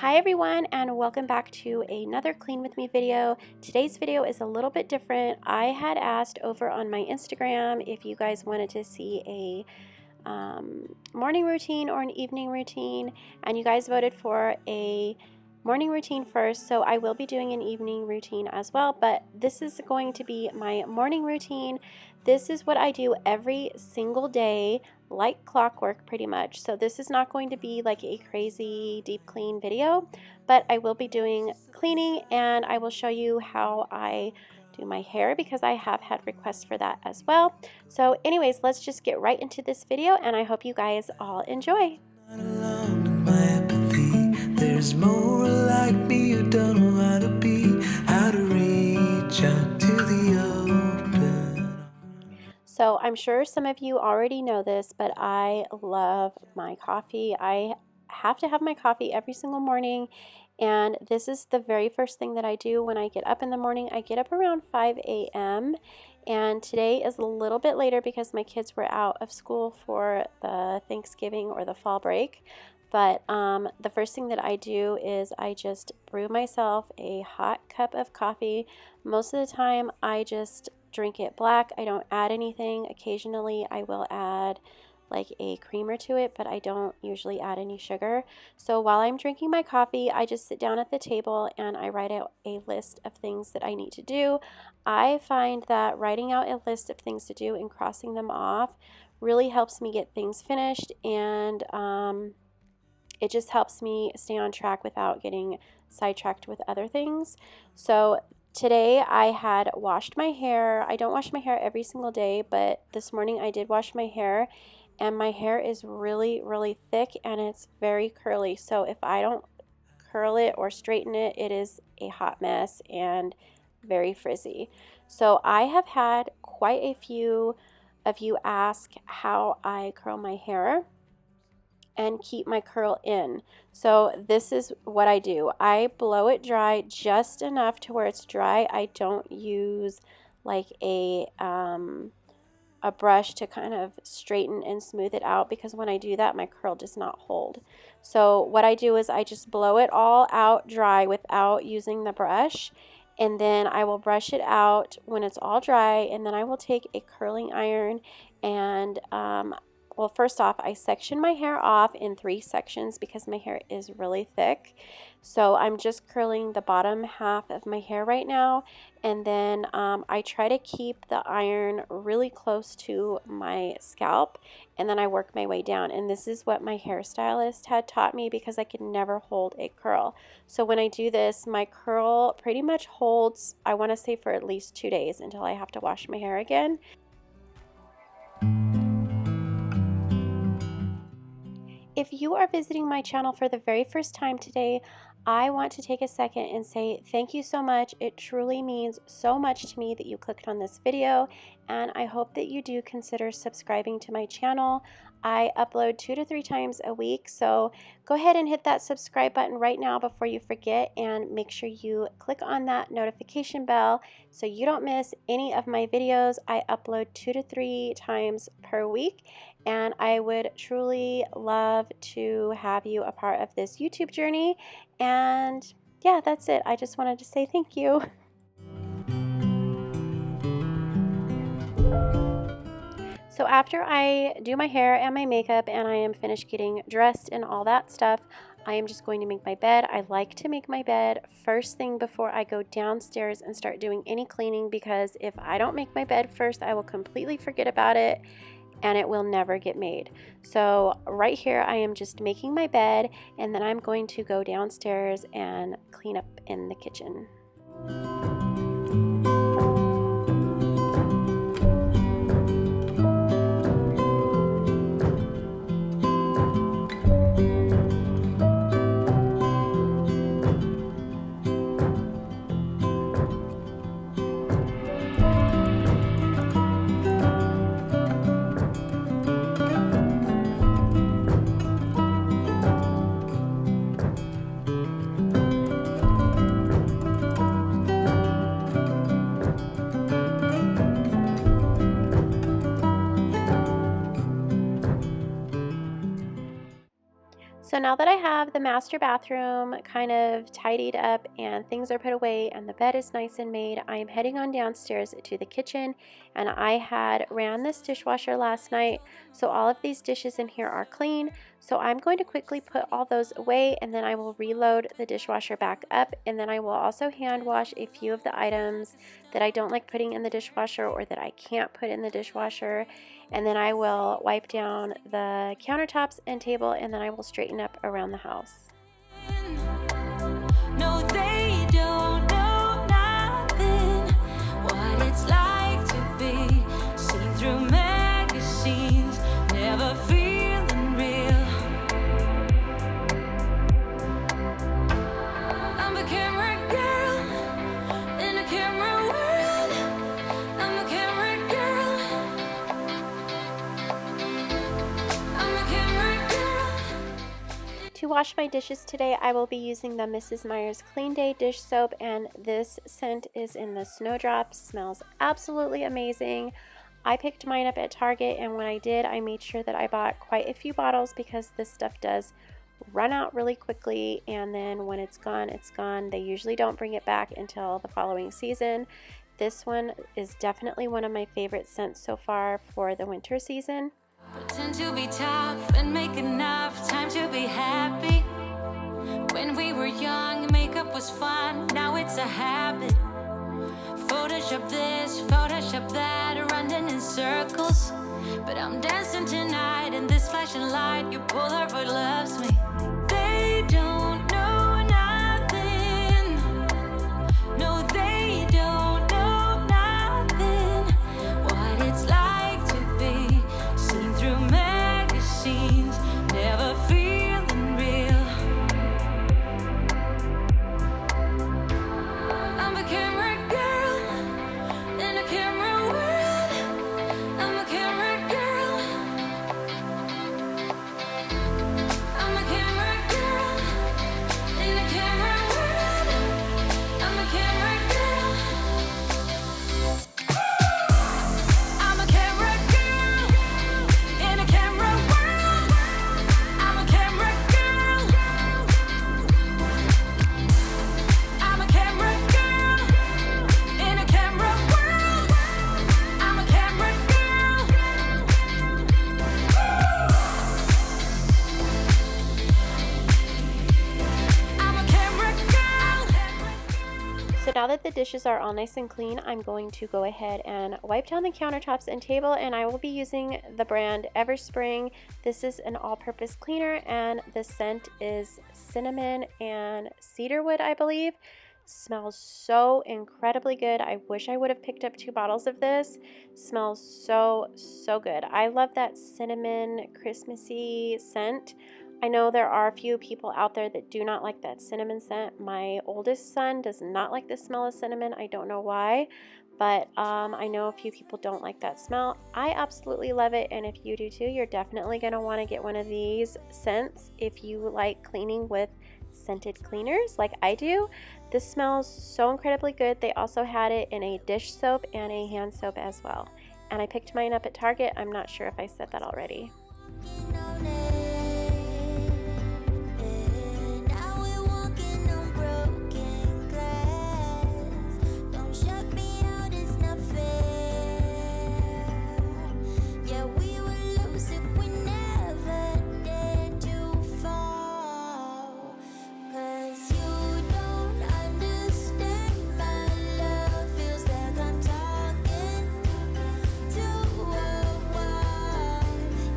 Hi everyone, and welcome back to another clean with me video. Today's video is a little bit different. I had asked over on my Instagram if you guys wanted to see a morning routine or an evening routine, and you guys voted for a morning routine first, so I will be doing an evening routine as well, but this is going to be my morning routine. This is what I do every single day, like clockwork pretty much. So this is not going to be like a crazy deep clean video, but I will be doing cleaning, and I will show you how I do my hair because I have had requests for that as well. So anyways, let's just get right into this video, and I hope you guys all enjoy. There's more like me, you don't know how to be, how to reach out to the open. So I'm sure some of you already know this, but I love my coffee. I have to have my coffee every single morning, and this is the very first thing that I do when I get up in the morning. I get up around 5 a.m. and today is a little bit later because my kids were out of school for the Thanksgiving or the fall break. But the first thing that I do is I just brew myself a hot cup of coffee. Most of the time I just drink it black. I don't add anything. Occasionally I will add like a creamer to it, but I don't usually add any sugar. So while I'm drinking my coffee, I just sit down at the table and I write out a list of things that I need to do. I find that writing out a list of things to do and crossing them off really helps me get things finished, and it just helps me stay on track without getting sidetracked with other things. So today I had washed my hair. I don't wash my hair every single day, but this morning I did wash my hair, and my hair is really, really thick and it's very curly. So if I don't curl it or straighten it, it is a hot mess and very frizzy. So I have had quite a few of you ask how I curl my hair and keep my curl in. So this is what I do. I blow it dry just enough to where it's dry. I don't use like a brush to kind of straighten and smooth it out, because when I do that my curl does not hold. So what I do is I just blow it all out dry without using the brush, and then I will brush it out when it's all dry, and then I will take a curling iron and well, first off, I section my hair off in 3 sections because my hair is really thick. So I'm just curling the bottom half of my hair right now, and then I try to keep the iron really close to my scalp, and then I work my way down. And this is what my hairstylist had taught me because I could never hold a curl. So when I do this, my curl pretty much holds, I want to say, for at least 2 days until I have to wash my hair again. If you are visiting my channel for the very first time today, I want to take a second and say thank you so much. It truly means so much to me that you clicked on this video, and I hope that you do consider subscribing to my channel. I upload 2 to 3 times a week, so go ahead and hit that subscribe button right now before you forget, and make sure you click on that notification bell so you don't miss any of my videos. I upload 2 to 3 times per week, and I would truly love to have you a part of this YouTube journey. And yeah, that's it. I just wanted to say thank you. So after I do my hair and my makeup and I am finished getting dressed and all that stuff, I am just going to make my bed. I like to make my bed first thing before I go downstairs and start doing any cleaning, because if I don't make my bed first, I will completely forget about it and it will never get made. So right here I am just making my bed, and then I'm going to go downstairs and clean up in the kitchen. So now that I have the master bathroom kind of tidied up and things are put away and the bed is nice and made, I am heading on downstairs to the kitchen, and I had ran this dishwasher last night, so all of these dishes in here are clean. So I'm going to quickly put all those away, and then I will reload the dishwasher back up, and then I will also hand wash a few of the items that I don't like putting in the dishwasher or that I can't put in the dishwasher. And then I will wipe down the countertops and table, and then I will straighten up around the house. No, they don't know nothing, what it's like to be seen through magazines, never feeling real. I'm a camera girl in a camera world. I'm a camera girl. I'm a camera girl. To wash my dishes today, I will be using the Mrs. Meyer's Clean Day dish soap, and this scent is in the Snowdrop. Smells absolutely amazing. I picked mine up at Target, and when I did, I made sure that I bought quite a few bottles because this stuff does run out really quickly, and then when it's gone, it's gone. They usually don't bring it back until the following season. This one is definitely one of my favorite scents so far for the winter season. Pretend to be tough and make enough time to be happy. When we were young, makeup was fun, now it's a habit. Photoshop this, Photoshop that, running in circles. But I'm dancing tonight in this flashing light. You pull her foot, loves me. They don't know nothing. No, they don't know nothing. What it's like to be seen through magazines, never feeling real. I'm a camera girl in a camera world. I'm a camera girl. I'm a camera girl in a camera world. I'm a camera girl. I'm a camera girl in a camera world. I'm a camera girl. I'm a camera girl in a camera world. I'm a camera girl. I'm a camera girl. So now that the dishes are all nice and clean, I'm going to go ahead and wipe down the countertops and table, and I will be using the brand Everspring. This is an all-purpose cleaner, and the scent is cinnamon and cedarwood, I believe. Smells so incredibly good. I wish I would have picked up 2 bottles of this. Smells so good. I love that cinnamon Christmassy scent. I know there are a few people out there that do not like that cinnamon scent. My oldest son does not like the smell of cinnamon. I don't know why, but I know a few people don't like that smell. I absolutely love it, and if you do too, you're definitely going to want to get one of these scents if you like cleaning with scented cleaners like I do. This smells so incredibly good. They also had it in a dish soap and a hand soap as well, and I picked mine up at Target. I'm not sure if I said that already. Now we're walking on broken glass. Don't shut me out, it's not fair. Yeah, we will lose if we never dare to fall. 'Cause you don't understand my love. Feels like I'm talking to a wall.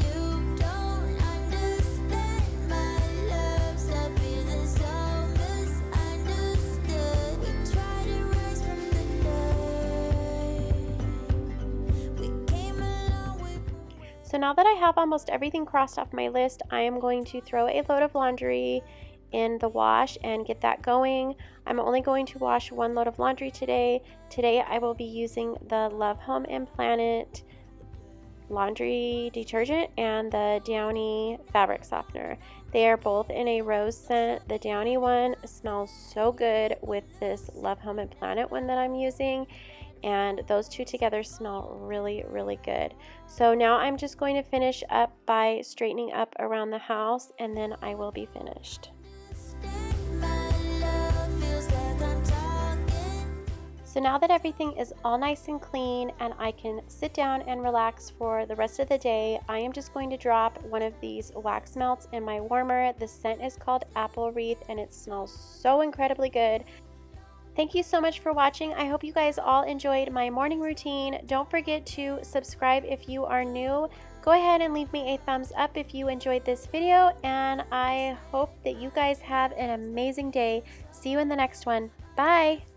You don't understand my love. Stop feeling so misunderstood. We try to rise from the dirt. We came a long way from. So now that I have almost everything crossed off my list, I am going to throw a load of laundry in the wash and get that going. I'm only going to wash 1 load of laundry today. Today I will be using the Love Home and Planet laundry detergent and the Downy fabric softener. They are both in a rose scent. The Downy one smells so good with this Love Home and Planet one that I'm using. and those two together smell really, really good. So now I'm just going to finish up by straightening up around the house, and then I will be finished. So now that everything is all nice and clean and I can sit down and relax for the rest of the day, I am just going to drop one of these wax melts in my warmer. The scent is called Apple Wreath and it smells so incredibly good. Thank you so much for watching. I hope you guys all enjoyed my morning routine. Don't forget to subscribe if you are new. Go ahead and leave me a thumbs up if you enjoyed this video, and I hope that you guys have an amazing day. See you in the next one. Bye!